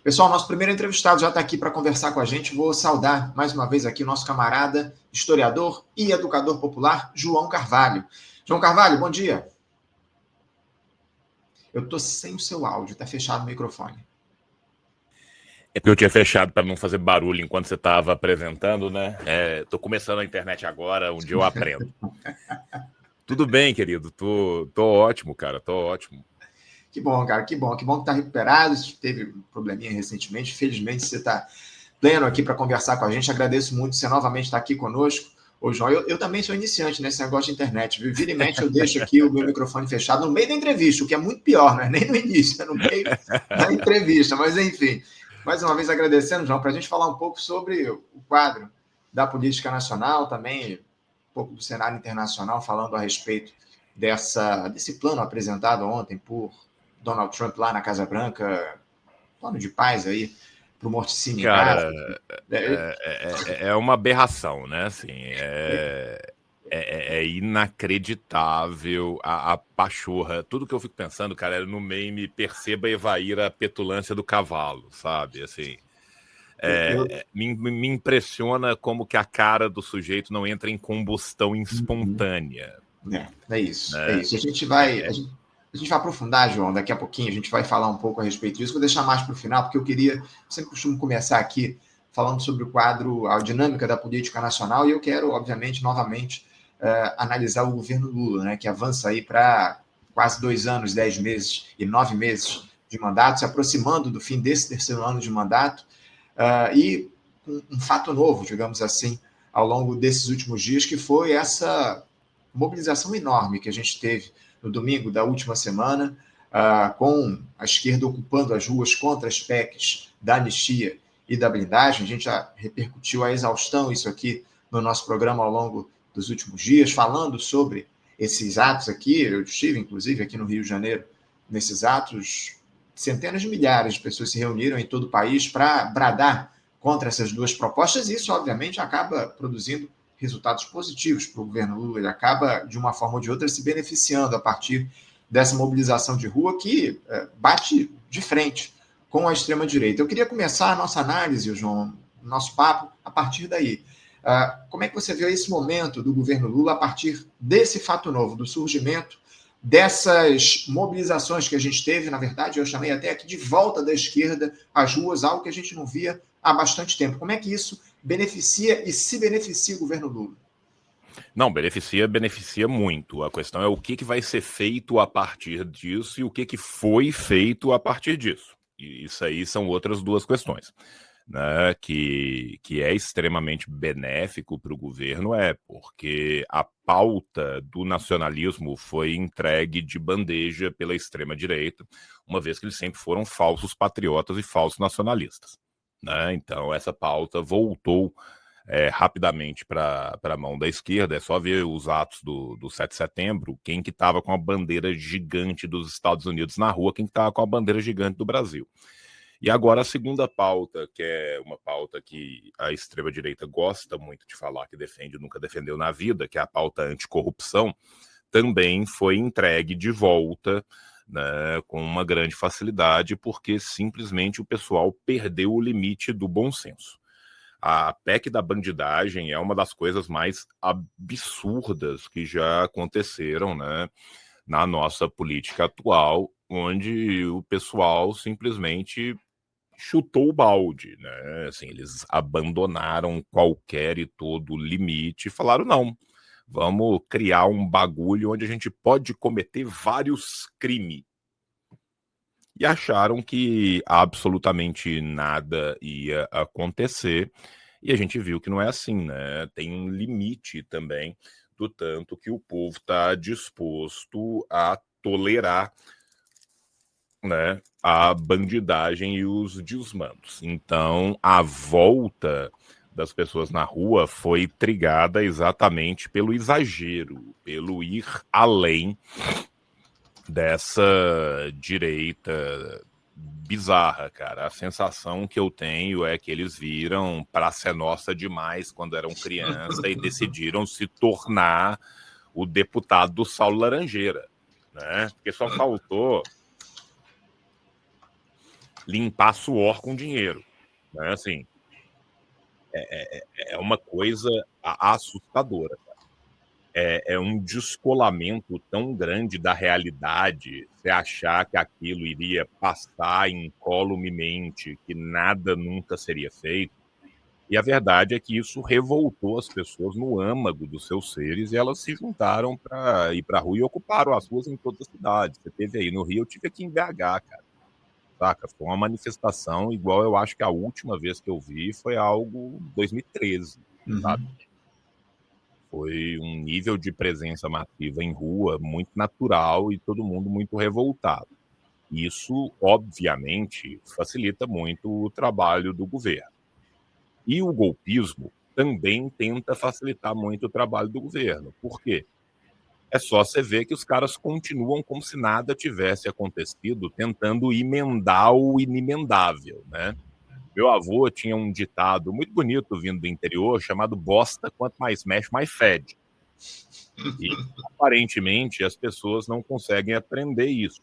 Pessoal, nosso primeiro entrevistado já está aqui para conversar com a gente. Vou saudar mais uma vez aqui o nosso camarada, historiador e educador popular, João Carvalho. João Carvalho, bom dia. Eu estou sem o seu áudio, está fechado o microfone. É porque eu tinha fechado para não fazer barulho enquanto você estava apresentando, né? Tô começando a internet agora, um dia eu aprendo. Tudo bem, querido? Tô ótimo, cara, tô ótimo. Que bom, cara, que bom que está recuperado. Teve um probleminha recentemente, felizmente você está pleno aqui para conversar com a gente. Agradeço muito você novamente estar aqui conosco. Ô, João, eu também sou iniciante nesse negócio de internet, viu? Vira e mexe, eu deixo aqui o meu microfone fechado no meio da entrevista, o que é muito pior, não é nem no início, é no meio da entrevista, mas enfim. Mais uma vez agradecendo, João, para a gente falar um pouco sobre o quadro da política nacional, também um pouco do cenário internacional, falando a respeito desse plano apresentado ontem por Donald Trump lá na Casa Branca, plano de paz aí, para o morticínio em casa. Cara, é uma aberração, né? Assim, é inacreditável a pachorra. Tudo que eu fico pensando, cara, é no meme perceba Evair a petulância do cavalo, sabe? Assim, me impressiona como que a cara do sujeito não entra em combustão espontânea. É isso. A gente vai aprofundar, João, daqui a pouquinho, a gente vai falar um pouco a respeito disso. Vou deixar mais para o final, porque eu sempre costumo começar aqui falando sobre o quadro, a dinâmica da política nacional, e eu quero, obviamente, novamente, analisar o governo Lula, né, que avança aí para quase 2 anos, 10 meses e 9 meses de mandato, se aproximando do fim desse terceiro ano de mandato, e um fato novo, digamos assim, ao longo desses últimos dias, que foi essa mobilização enorme que a gente teve no domingo da última semana, com a esquerda ocupando as ruas contra as PECs da anistia e da blindagem. A gente já repercutiu a exaustão isso aqui no nosso programa ao longo dos últimos dias, falando sobre esses atos aqui. Eu estive, inclusive, aqui no Rio de Janeiro, nesses atos. Centenas de milhares de pessoas se reuniram em todo o país para bradar contra essas duas propostas, e isso, obviamente, acaba produzindo resultados positivos para o governo Lula. Ele acaba, de uma forma ou de outra, se beneficiando a partir dessa mobilização de rua que bate de frente com a extrema-direita. Eu queria começar a nossa análise, João, nosso papo, a partir daí. Como é que você vê esse momento do governo Lula a partir desse fato novo, do surgimento dessas mobilizações que a gente teve? Na verdade, eu chamei até aqui de volta da esquerda às ruas, algo que a gente não via há bastante tempo. Como é que isso beneficia e se beneficia o governo Lula? Não, beneficia muito. A questão é o que vai ser feito a partir disso e o que foi feito a partir disso. E isso aí são outras duas questões. Né, que é extremamente benéfico para o governo, porque a pauta do nacionalismo foi entregue de bandeja pela extrema-direita, uma vez que eles sempre foram falsos patriotas e falsos nacionalistas. Né? Então, essa pauta voltou rapidamente para a mão da esquerda. É só ver os atos do 7 de setembro, quem que estava com a bandeira gigante dos Estados Unidos na rua, quem que estava com a bandeira gigante do Brasil. E agora a segunda pauta, que é uma pauta que a extrema-direita gosta muito de falar, que defende, nunca defendeu na vida, que é a pauta anticorrupção, também foi entregue de volta, né, com uma grande facilidade, porque simplesmente o pessoal perdeu o limite do bom senso. A PEC da bandidagem é uma das coisas mais absurdas que já aconteceram, né, na nossa política atual, onde o pessoal simplesmente chutou o balde, né? Assim, eles abandonaram qualquer e todo limite e falaram, não, vamos criar um bagulho onde a gente pode cometer vários crimes. E acharam que absolutamente nada ia acontecer, e a gente viu que não é assim, né? Tem um limite também do tanto que o povo está disposto a tolerar, né, a bandidagem e os desmandos. Então, a volta das pessoas na rua foi trigada exatamente pelo exagero, pelo ir além dessa direita bizarra, cara. A sensação que eu tenho é que eles viram Praça é Nossa demais quando eram criança e decidiram se tornar o deputado do Saulo Laranjeira, né? Porque só faltou limpar suor com dinheiro. Né? Assim, é uma coisa assustadora. É um descolamento tão grande da realidade, você achar que aquilo iria passar incolumemente, que nada nunca seria feito. E a verdade é que isso revoltou as pessoas no âmago dos seus seres e elas se juntaram para ir para a rua e ocuparam as ruas em todas as cidades. Você teve aí no Rio, eu tive aqui em BH, cara. Saca? Foi uma manifestação igual eu acho que a última vez que eu vi foi algo em 2013, sabe? Foi um nível de presença massiva em rua muito natural e todo mundo muito revoltado. Isso, obviamente, facilita muito o trabalho do governo. E o golpismo também tenta facilitar muito o trabalho do governo. Por quê? É só você ver que os caras continuam como se nada tivesse acontecido, tentando emendar o inimendável, né? Meu avô tinha um ditado muito bonito vindo do interior, chamado bosta, quanto mais mexe, mais fede. E, aparentemente, as pessoas não conseguem aprender isso.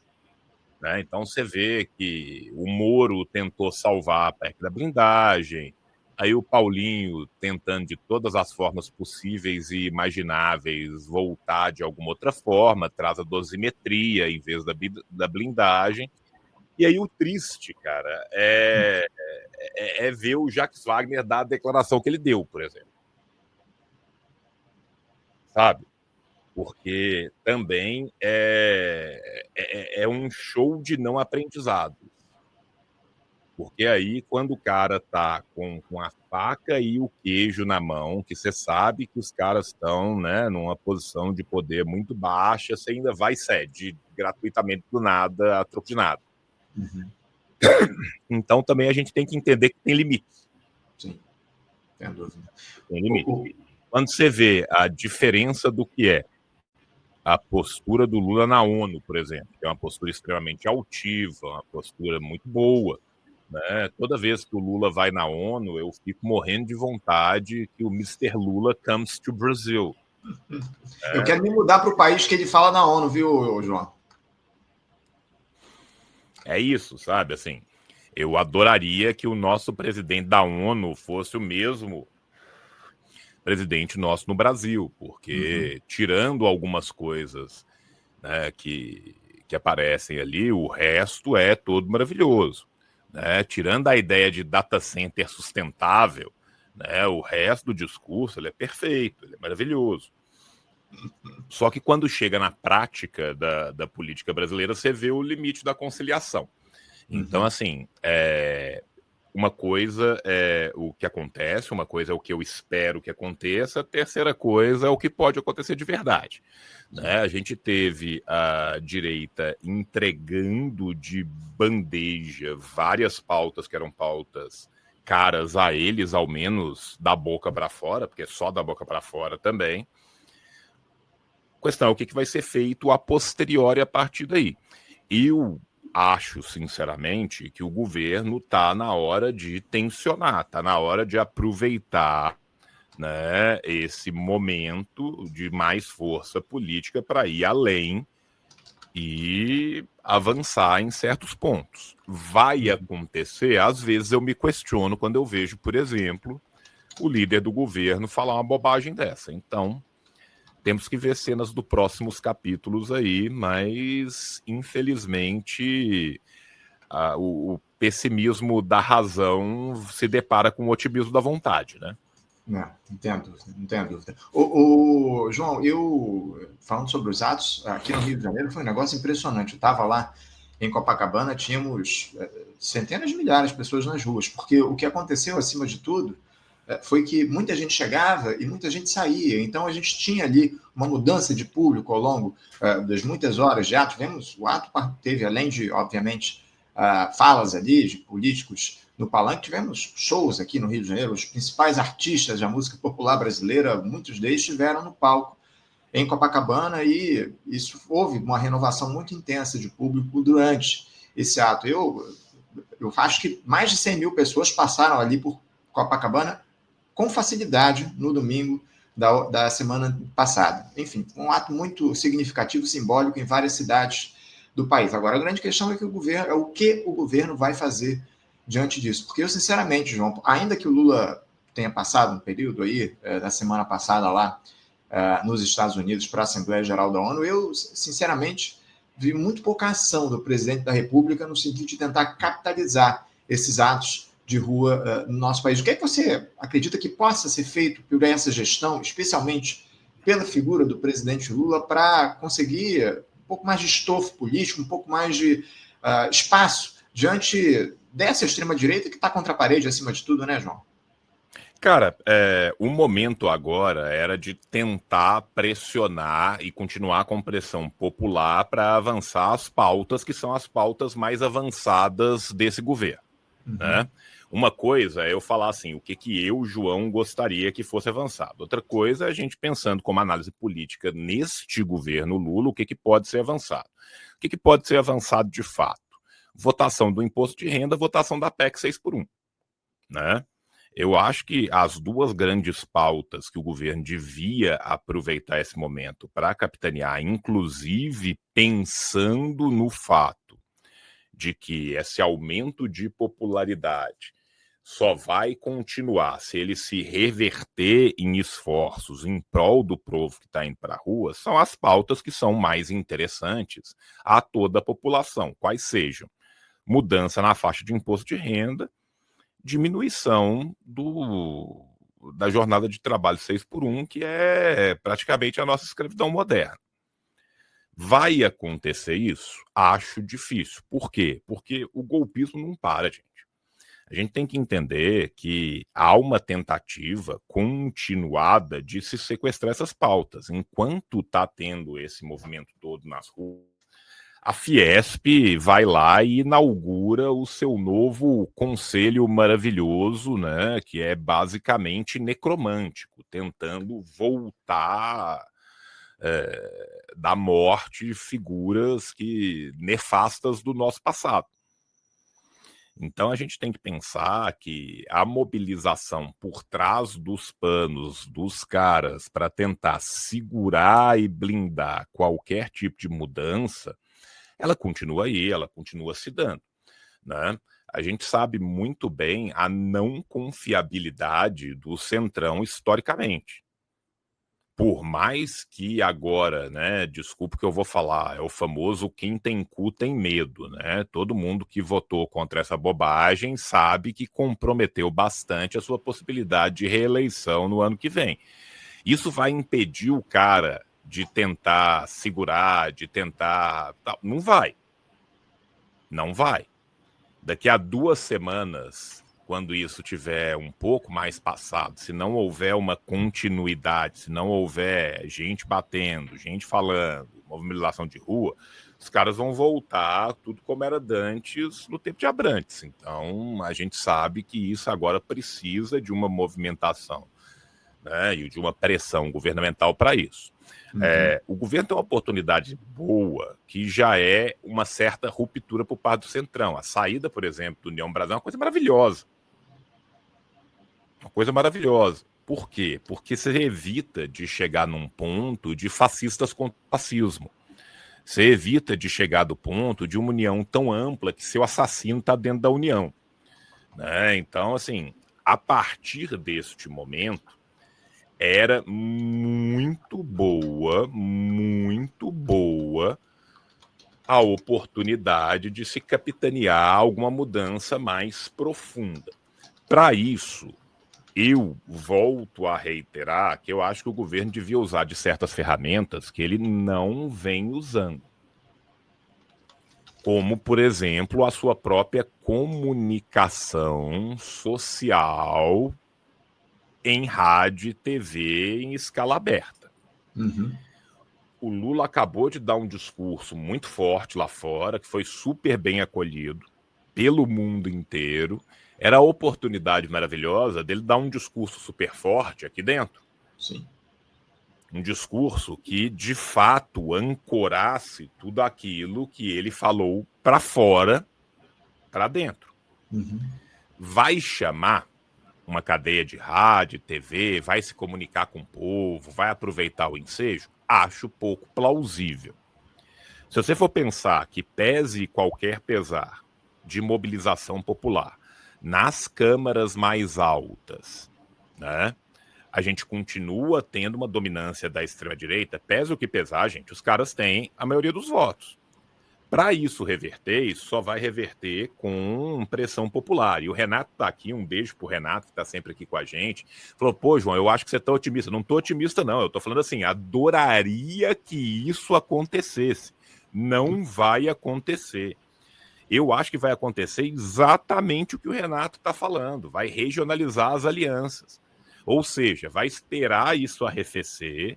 Né? Então, você vê que o Moro tentou salvar a PEC da blindagem, aí o Paulinho tentando de todas as formas possíveis e imagináveis voltar de alguma outra forma, traz a dosimetria em vez da blindagem. E aí o triste, cara, é ver o Jacques Wagner dar a declaração que ele deu, por exemplo. Sabe? Porque também é um show de não aprendizado. Porque aí, quando o cara tá com a faca e o queijo na mão, que você sabe que os caras estão, né, numa posição de poder muito baixa, você ainda vai e cede gratuitamente do nada, a troco de nada. Então, também a gente tem que entender que tem limites. Sim, sem dúvida. Tem limite. Quando você vê a diferença do que é a postura do Lula na ONU, por exemplo, que é uma postura extremamente altiva, uma postura muito boa, né? Toda vez que o Lula vai na ONU, eu fico morrendo de vontade que o Mr. Lula comes to Brazil. Eu quero me mudar para o país que ele fala na ONU, viu, João? É isso, sabe? Assim, eu adoraria que o nosso presidente da ONU fosse o mesmo presidente nosso no Brasil, porque tirando algumas coisas, né, que aparecem ali, o resto é todo maravilhoso. Né? Tirando a ideia de data center sustentável, né, o resto do discurso ele é perfeito, ele é maravilhoso. Só que quando chega na prática da política brasileira, você vê o limite da conciliação. Então, assim, uma coisa é o que acontece, uma coisa é o que eu espero que aconteça, a terceira coisa é o que pode acontecer de verdade. Né? A gente teve a direita entregando de bandeja várias pautas que eram pautas caras a eles, ao menos da boca para fora, porque só da boca para fora também. A questão é o que vai ser feito a posteriori a partir daí. Eu acho, sinceramente, que o governo está na hora de tensionar, está na hora de aproveitar, né, esse momento de mais força política para ir além e avançar em certos pontos. Vai acontecer? Às vezes eu me questiono quando eu vejo, por exemplo, o líder do governo falar uma bobagem dessa. Então, temos que ver cenas dos próximos capítulos aí, mas infelizmente o pessimismo da razão se depara com o otimismo da vontade, né? Não tenho dúvida. João, eu falando sobre os atos, aqui no Rio de Janeiro foi um negócio impressionante. Eu estava lá em Copacabana, tínhamos centenas de milhares de pessoas nas ruas, porque o que aconteceu, acima de tudo, foi que muita gente chegava e muita gente saía. Então, a gente tinha ali uma mudança de público ao longo das muitas horas de ato. O ato teve, além de, obviamente, falas ali de políticos no palanque, tivemos shows aqui no Rio de Janeiro. Os principais artistas da música popular brasileira, muitos deles estiveram no palco em Copacabana e isso houve uma renovação muito intensa de público durante esse ato. Eu acho que mais de 100 mil pessoas passaram ali por Copacabana com facilidade no domingo da semana passada. Enfim, um ato muito significativo, simbólico em várias cidades do país. Agora, a grande questão é o que o governo vai fazer diante disso. Porque eu, sinceramente, João, ainda que o Lula tenha passado um período aí, da semana passada lá, nos Estados Unidos para a Assembleia Geral da ONU, eu, sinceramente, vi muito pouca ação do presidente da República no sentido de tentar capitalizar esses atos de rua no nosso país. O que é que você acredita que possa ser feito por essa gestão, especialmente pela figura do presidente Lula, para conseguir um pouco mais de estofo político, um pouco mais de espaço diante dessa extrema-direita que está contra a parede, acima de tudo, né, João? Cara, o momento agora era de tentar pressionar e continuar com pressão popular para avançar as pautas que são as pautas mais avançadas desse governo, né? Uma coisa é eu falar assim, o que eu, João, gostaria que fosse avançado. Outra coisa é a gente pensando como análise política neste governo Lula, o que pode ser avançado. O que pode ser avançado de fato? Votação do imposto de renda, votação da PEC 6x1, né? Eu acho que as duas grandes pautas que o governo devia aproveitar esse momento para capitanear, inclusive pensando no fato de que esse aumento de popularidade só vai continuar se ele se reverter em esforços em prol do povo que está indo para a rua, são as pautas que são mais interessantes a toda a população, quais sejam mudança na faixa de imposto de renda, diminuição da jornada de trabalho 6x1, que é praticamente a nossa escravidão moderna. Vai acontecer isso? Acho difícil. Por quê? Porque o golpismo não para, gente. A gente tem que entender que há uma tentativa continuada de se sequestrar essas pautas. Enquanto está tendo esse movimento todo nas ruas, a Fiesp vai lá e inaugura o seu novo conselho maravilhoso, né, que é basicamente necromântico, tentando voltar da morte figuras nefastas do nosso passado. Então a gente tem que pensar que a mobilização por trás dos panos dos caras para tentar segurar e blindar qualquer tipo de mudança, ela continua aí, ela continua se dando, né? A gente sabe muito bem a não confiabilidade do Centrão historicamente. Por mais que agora, né, desculpa que eu vou falar, é o famoso quem tem cu tem medo, né? Todo mundo que votou contra essa bobagem sabe que comprometeu bastante a sua possibilidade de reeleição no ano que vem. Isso vai impedir o cara de tentar segurar, de tentar... Não vai. Não vai. Daqui a 2 semanas, quando isso tiver um pouco mais passado, se não houver uma continuidade, se não houver gente batendo, gente falando, movimentação de rua, os caras vão voltar tudo como era antes no tempo de Abrantes. Então, a gente sabe que isso agora precisa de uma movimentação, né, e de uma pressão governamental para isso. O governo tem uma oportunidade boa, que já é uma certa ruptura por parte do Centrão. A saída, por exemplo, do União Brasil é uma coisa maravilhosa. Uma coisa maravilhosa. Por quê? Porque você evita de chegar num ponto de fascistas contra o fascismo. Você evita de chegar do ponto de uma união tão ampla que seu assassino está dentro da união, né? Então, assim, a partir deste momento, era muito boa a oportunidade de se capitanear alguma mudança mais profunda. Para isso, eu volto a reiterar que eu acho que o governo devia usar de certas ferramentas que ele não vem usando. Como, por exemplo, a sua própria comunicação social em rádio e TV em escala aberta. O Lula acabou de dar um discurso muito forte lá fora, que foi super bem acolhido pelo mundo inteiro. Era a oportunidade maravilhosa dele dar um discurso super forte aqui dentro. Sim. Um discurso que, de fato, ancorasse tudo aquilo que ele falou para fora, para dentro. Vai chamar uma cadeia de rádio, TV, vai se comunicar com o povo, vai aproveitar o ensejo? Acho pouco plausível. Se você for pensar que pese qualquer pesar de mobilização popular nas câmaras mais altas, né, a gente continua tendo uma dominância da extrema-direita, pese o que pesar, gente, os caras têm a maioria dos votos. Para isso reverter, isso só vai reverter com pressão popular. E o Renato está aqui, um beijo pro Renato, que está sempre aqui com a gente. Falou, pô, João, eu acho que você está otimista. Não estou otimista, não. Eu estou falando assim, adoraria que isso acontecesse. Não vai acontecer. Eu acho que vai acontecer exatamente o que o Renato está falando. Vai regionalizar as alianças. Ou seja, vai esperar isso arrefecer,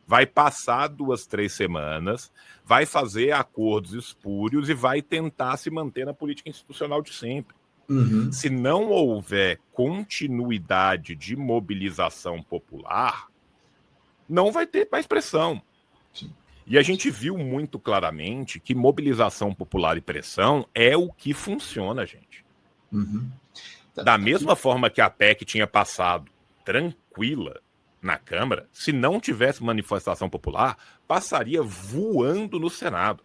vai passar 2, 3 semanas, vai fazer acordos espúrios e vai tentar se manter na política institucional de sempre. Uhum. Se não houver continuidade de mobilização popular, não vai ter mais pressão. Sim. E a gente viu muito claramente que mobilização popular e pressão é o que funciona, gente. Uhum. Da mesma forma que a PEC tinha passado tranquila na Câmara, se não tivesse manifestação popular, passaria voando no Senado.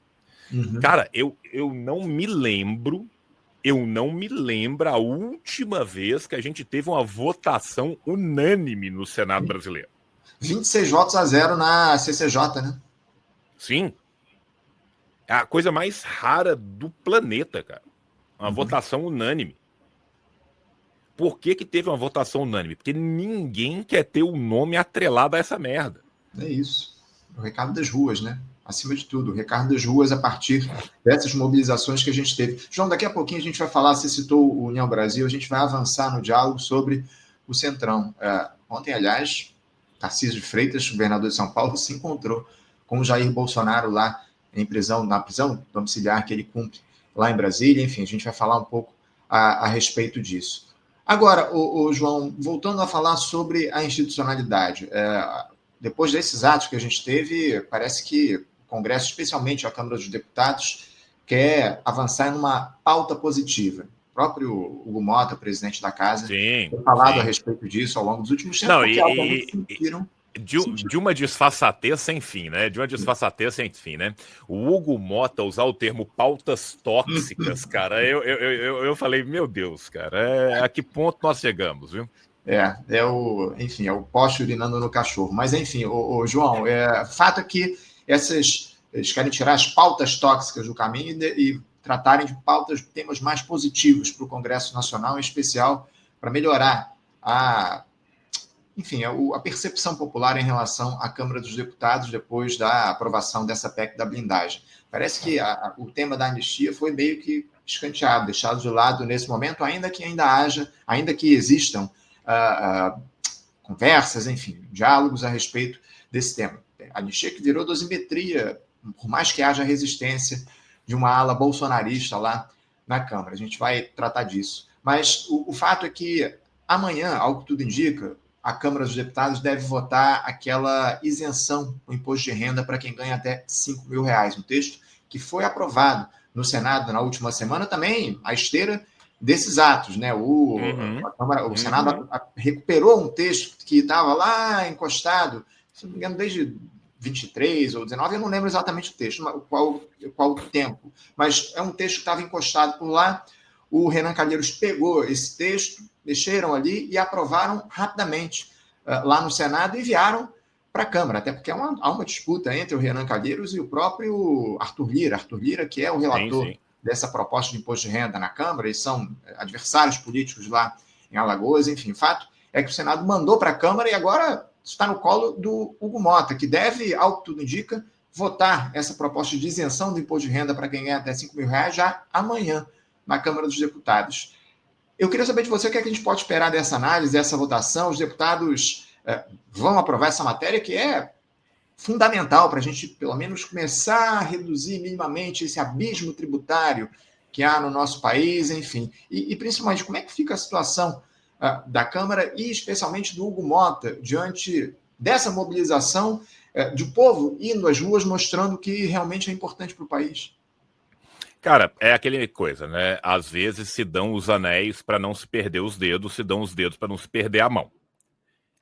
Uhum. Cara, eu não me lembro a última vez que a gente teve uma votação unânime no Senado brasileiro. 26 votos a 0 na CCJ, né? Sim. É a coisa mais rara do planeta, cara. Uma votação unânime. Por que teve uma votação unânime? Porque ninguém quer ter o nome atrelado a essa merda. É isso. O recado das ruas, né? Acima de tudo, o recado das ruas a partir dessas mobilizações que a gente teve. João, daqui a pouquinho a gente vai falar, você citou o União Brasil, a gente vai avançar no diálogo sobre o Centrão. Ontem, aliás, Tarcísio de Freitas, governador de São Paulo, se encontrou com o Jair Bolsonaro lá na prisão domiciliar que ele cumpre lá em Brasília. Enfim, a gente vai falar um pouco a respeito disso. Agora, João, voltando a falar sobre a institucionalidade, depois desses atos que a gente teve, parece que o Congresso, especialmente a Câmara dos Deputados, quer avançar em uma pauta positiva. O próprio Hugo Mota, presidente da Casa, tem falado a respeito disso ao longo dos últimos tempos, porque obviamente sentiram... De uma disfarçatez sem fim, né? De uma disfarçatez sem fim, né? O Hugo Mota usar o termo pautas tóxicas, cara, eu falei, meu Deus, cara, a que ponto nós chegamos, viu? Enfim, é o poste urinando no cachorro. Mas, enfim, João, fato é que eles querem tirar as pautas tóxicas do caminho e tratarem de temas mais positivos para o Congresso Nacional, em especial para melhorar a percepção popular em relação à Câmara dos Deputados depois da aprovação dessa PEC da blindagem. Parece que o tema da anistia foi meio que escanteado, deixado de lado nesse momento, ainda que existam conversas, enfim, diálogos a respeito desse tema. A anistia que virou dosimetria, por mais que haja resistência de uma ala bolsonarista lá na Câmara. A gente vai tratar disso. Mas o fato é que amanhã, ao que tudo indica, a Câmara dos Deputados deve votar aquela isenção do imposto de renda para quem ganha até R$5 mil. Um texto que foi aprovado no Senado na última semana, também à esteira desses atos, né? O Senado recuperou um texto que estava lá encostado, se não me engano, desde 23 ou 19, eu não lembro exatamente o texto, qual o tempo, mas é um texto que estava encostado por lá. O Renan Calheiros pegou esse texto, mexeram ali e aprovaram rapidamente lá no Senado e enviaram para a Câmara, até porque há uma disputa entre o Renan Calheiros e o próprio Arthur Lira, que é o relator dessa proposta de imposto de renda na Câmara, e são adversários políticos lá em Alagoas. Enfim, o fato é que o Senado mandou para a Câmara e agora está no colo do Hugo Mota, que deve, ao que tudo indica, votar essa proposta de isenção do imposto de renda para quem ganha até R$5 mil já amanhã na Câmara dos Deputados. Eu queria saber de você o que é que a gente pode esperar dessa análise, dessa votação. Os deputados vão aprovar essa matéria, que é fundamental para a gente, pelo menos, começar a reduzir minimamente esse abismo tributário que há no nosso país, enfim. E principalmente, como é que fica a situação da Câmara e especialmente do Hugo Mota diante dessa mobilização de povo indo às ruas mostrando que realmente é importante para o país? Cara, é aquele coisa, né? Às vezes se dão os anéis para não se perder os dedos, se dão os dedos para não se perder a mão.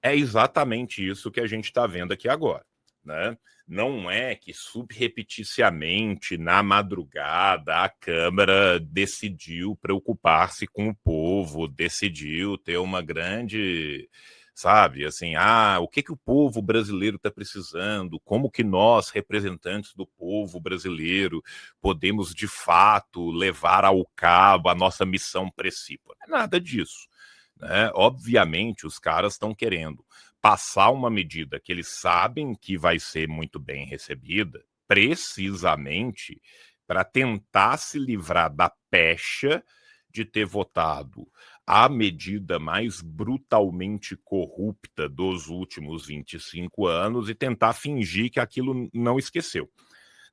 É exatamente isso que a gente está vendo aqui agora. né? Não é que subrepeticiamente, na madrugada, a Câmara decidiu preocupar-se com o povo, decidiu ter uma grande, sabe, assim, o que o povo brasileiro está precisando, como que nós, representantes do povo brasileiro, podemos, de fato, levar ao cabo a nossa missão precípua. Não é nada disso, né? Obviamente, os caras estão querendo passar uma medida que eles sabem que vai ser muito bem recebida, precisamente para tentar se livrar da pecha de ter votado a medida mais brutalmente corrupta dos últimos 25 anos e tentar fingir que aquilo não esqueceu.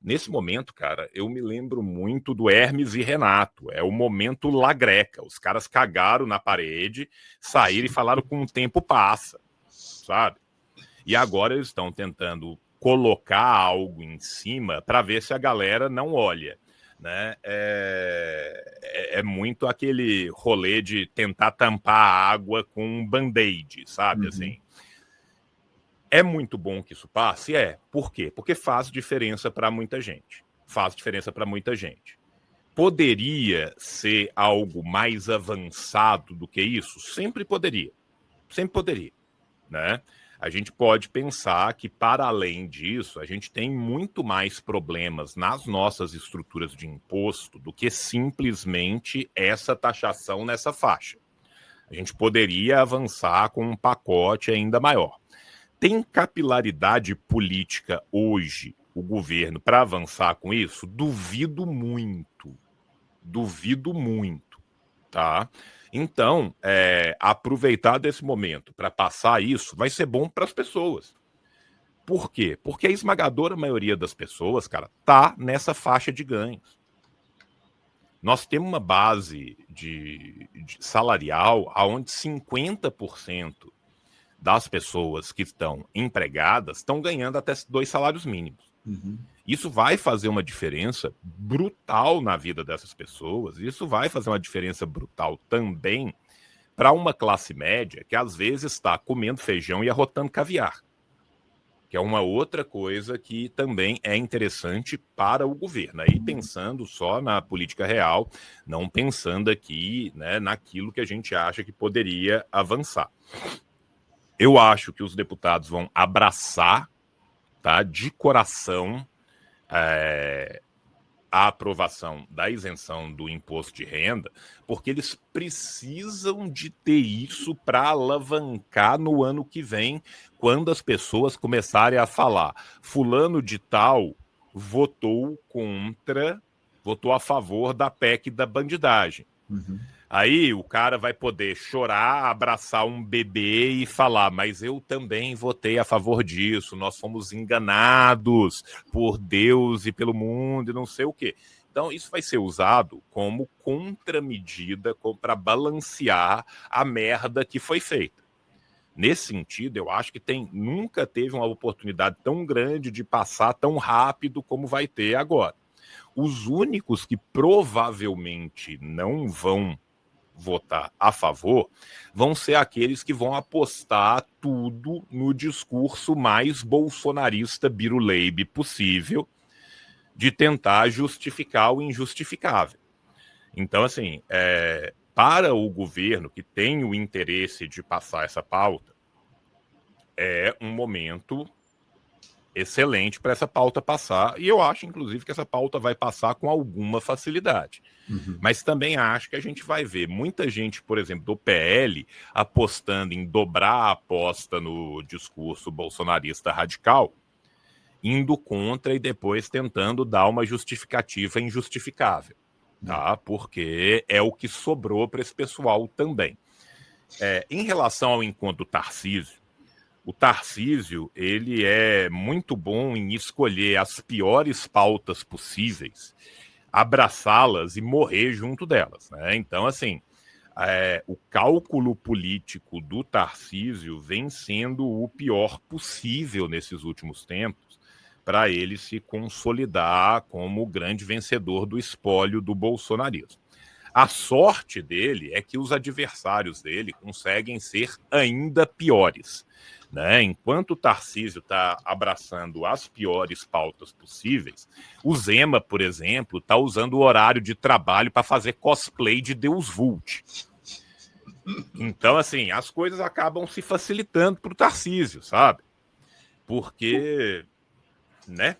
Nesse momento, cara, eu me lembro muito do Hermes e Renato. É o momento La Greca. Os caras cagaram na parede, saíram e falaram com o tempo passa, sabe? E agora eles estão tentando colocar algo em cima para ver se a galera não olha, né? É muito aquele rolê de tentar tampar a água com um band-aid, sabe? Uhum. Assim, é muito bom que isso passe? Por quê? Porque faz diferença para muita gente. Faz diferença para muita gente. Poderia ser algo mais avançado do que isso? Sempre poderia. Sempre poderia, né? A gente pode pensar que, para além disso, a gente tem muito mais problemas nas nossas estruturas de imposto do que simplesmente essa taxação nessa faixa. A gente poderia avançar com um pacote ainda maior. Tem capilaridade política hoje o governo para avançar com isso? Duvido muito. Duvido muito, tá? Então, aproveitar desse momento para passar isso vai ser bom para as pessoas. Por quê? Porque a esmagadora maioria das pessoas, cara, tá nessa faixa de ganhos. Nós temos uma base de salarial onde 50% das pessoas que estão empregadas estão ganhando até 2 salários mínimos. Uhum. Isso vai fazer uma diferença brutal na vida dessas pessoas. Isso vai fazer uma diferença brutal também para uma classe média que às vezes está comendo feijão e arrotando caviar, que é uma outra coisa que também é interessante para o governo. Aí pensando só na política real, não pensando aqui, né, naquilo que a gente acha que poderia avançar. Eu acho que os deputados vão abraçar, tá, de coração, a aprovação da isenção do imposto de renda, porque eles precisam de ter isso para alavancar no ano que vem, quando as pessoas começarem a falar: fulano de tal votou a favor da PEC da bandidagem. Uhum. Aí o cara vai poder chorar, abraçar um bebê e falar: mas eu também votei a favor disso, nós fomos enganados por Deus e pelo mundo e não sei o quê. Então isso vai ser usado como contramedida para balancear a merda que foi feita. Nesse sentido, eu acho que nunca teve uma oportunidade tão grande de passar tão rápido como vai ter agora. Os únicos que provavelmente não vão votar a favor vão ser aqueles que vão apostar tudo no discurso mais bolsonarista biruleibe possível de tentar justificar o injustificável. Então, assim, para o governo que tem o interesse de passar essa pauta, é um momento excelente para essa pauta passar, e eu acho, inclusive, que essa pauta vai passar com alguma facilidade. Uhum. Mas também acho que a gente vai ver muita gente, por exemplo, do PL, apostando em dobrar a aposta no discurso bolsonarista radical, indo contra e depois tentando dar uma justificativa injustificável, tá? Porque é o que sobrou para esse pessoal também. Em relação ao encontro do Tarcísio, o Tarcísio, ele é muito bom em escolher as piores pautas possíveis, abraçá-las e morrer junto delas, né? Então, assim, o cálculo político do Tarcísio vem sendo o pior possível nesses últimos tempos para ele se consolidar como o grande vencedor do espólio do bolsonarismo. A sorte dele é que os adversários dele conseguem ser ainda piores, né? Enquanto o Tarcísio está abraçando as piores pautas possíveis, o Zema, por exemplo, está usando o horário de trabalho para fazer cosplay de Deus Vult. Então, assim, as coisas acabam se facilitando para o Tarcísio, sabe? Porque, né?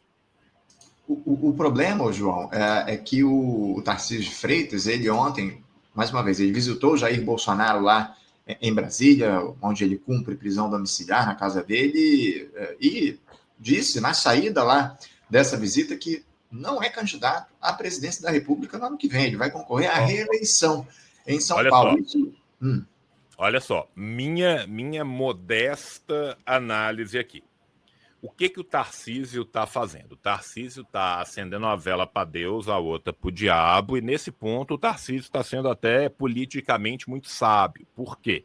O problema, João, é que o Tarcísio de Freitas, ele ontem, mais uma vez, ele visitou o Jair Bolsonaro lá em Brasília, onde ele cumpre prisão domiciliar na casa dele, e disse na saída lá dessa visita que não é candidato à presidência da República no ano que vem, ele vai concorrer à reeleição em São Paulo. Olha só, minha modesta análise aqui. O que o Tarcísio está fazendo? O Tarcísio está acendendo uma vela para Deus, a outra para o diabo, e nesse ponto o Tarcísio está sendo até politicamente muito sábio. Por quê?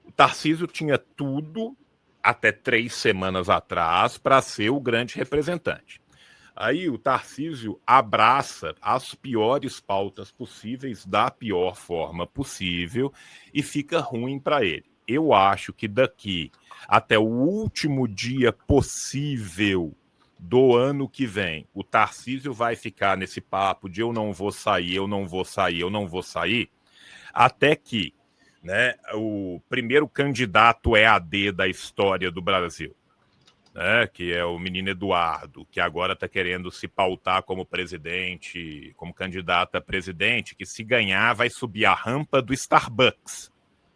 O Tarcísio tinha tudo, até 3 semanas atrás, para ser o grande representante. Aí o Tarcísio abraça as piores pautas possíveis da pior forma possível e fica ruim para ele. Eu acho que daqui até o último dia possível do ano que vem, o Tarcísio vai ficar nesse papo de eu não vou sair, eu não vou sair, eu não vou sair, até que, né, o primeiro candidato EAD da história do Brasil, né, que é o menino Eduardo, que agora está querendo se pautar como presidente, como candidato a presidente, que se ganhar vai subir a rampa do Starbucks,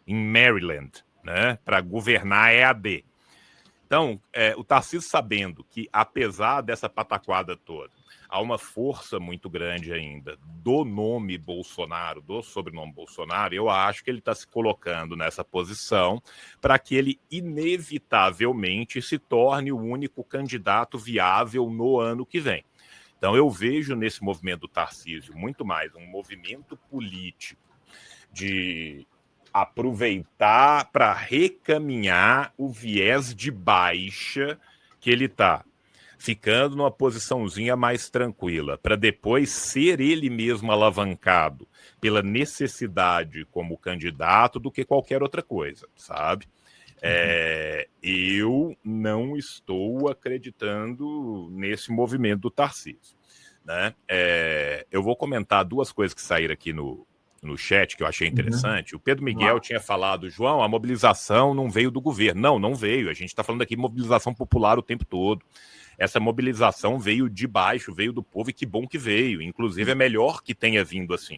em Maryland, né, para governar EAD. Então, o Tarcísio sabendo que, apesar dessa pataquada toda, há uma força muito grande ainda do nome Bolsonaro, do sobrenome Bolsonaro, eu acho que ele está se colocando nessa posição para que ele inevitavelmente se torne o único candidato viável no ano que vem. Então eu vejo nesse movimento do Tarcísio muito mais um movimento político de aproveitar para recaminhar o viés de baixa que ele está, ficando numa posiçãozinha mais tranquila, para depois ser ele mesmo alavancado pela necessidade como candidato do que qualquer outra coisa, sabe? Eu não estou acreditando nesse movimento do Tarcísio, né? Eu vou comentar 2 coisas que saíram aqui no chat, que eu achei interessante. O Pedro Miguel tinha falado, João, a mobilização não veio do governo. Não veio. A gente está falando aqui de mobilização popular o tempo todo. Essa mobilização veio de baixo, veio do povo, e que bom que veio. Inclusive, é melhor que tenha vindo assim.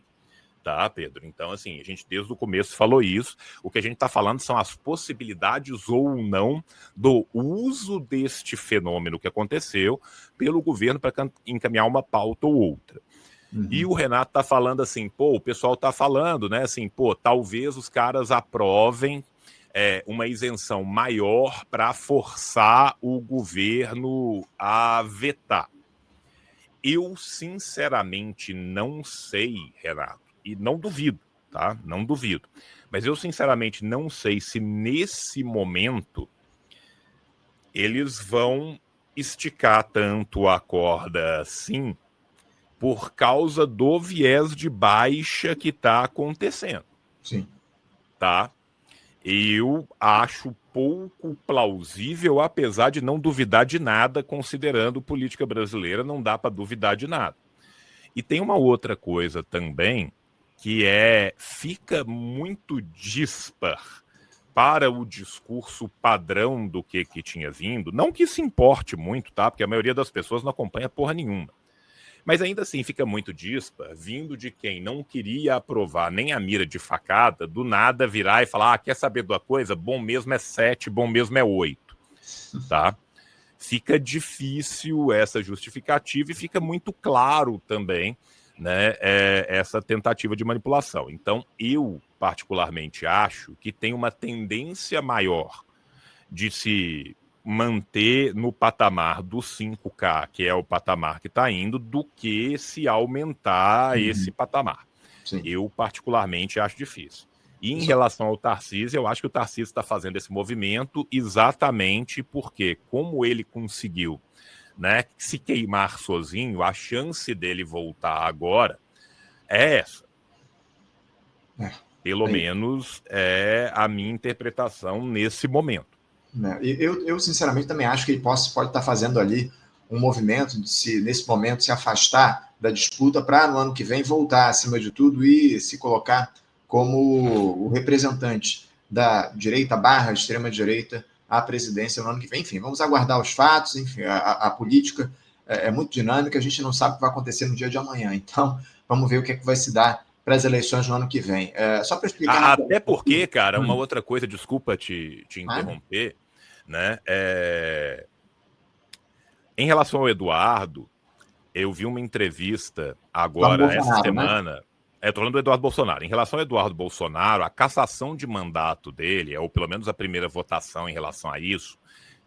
Tá, Pedro? Então, assim, a gente desde o começo falou isso. O que a gente está falando são as possibilidades ou não do uso deste fenômeno que aconteceu pelo governo para encaminhar uma pauta ou outra. E o Renato tá falando assim, o pessoal tá falando, né, assim, talvez os caras aprovem uma isenção maior para forçar o governo a vetar. Eu, sinceramente, não sei, Renato, e não duvido, tá? Não duvido. Mas eu, sinceramente, não sei se nesse momento eles vão esticar tanto a corda assim, por causa do viés de baixa que está acontecendo. Sim. Tá? Eu acho pouco plausível, apesar de não duvidar de nada, considerando política brasileira, não dá para duvidar de nada. E tem uma outra coisa também, que fica muito dispar para o discurso padrão do que tinha vindo. Não que isso importe muito, tá? Porque a maioria das pessoas não acompanha porra nenhuma. Mas ainda assim fica muito dispar, vindo de quem não queria aprovar nem a mira de facada, do nada virar e falar, quer saber de uma coisa? Bom mesmo é 7, bom mesmo é 8, tá? Fica difícil essa justificativa e fica muito claro também, né, essa tentativa de manipulação. Então, eu particularmente acho que tem uma tendência maior de se manter no patamar do 5K, que é o patamar que está indo, do que se aumentar esse patamar. Sim. Eu, particularmente, acho difícil. E em relação ao Tarcísio, eu acho que o Tarcísio está fazendo esse movimento exatamente porque, como ele conseguiu, né, se queimar sozinho, a chance dele voltar agora é essa. Pelo menos é a minha interpretação nesse momento. Eu sinceramente, também acho que ele pode estar fazendo ali um movimento de, nesse momento, se afastar da disputa para, no ano que vem, voltar, acima de tudo, e se colocar como o representante da direita / extrema-direita à presidência no ano que vem. Enfim, vamos aguardar os fatos. Enfim, a política é muito dinâmica, a gente não sabe o que vai acontecer no dia de amanhã. Então, vamos ver o que é que vai se dar para as eleições no ano que vem. Só para explicar... Até porque, cara, uma outra coisa, desculpa te interromper, né? Em relação ao Eduardo, eu vi uma entrevista agora, essa semana... Né? Estou falando do Eduardo Bolsonaro. Em relação ao Eduardo Bolsonaro, a cassação de mandato dele, ou pelo menos a primeira votação em relação a isso,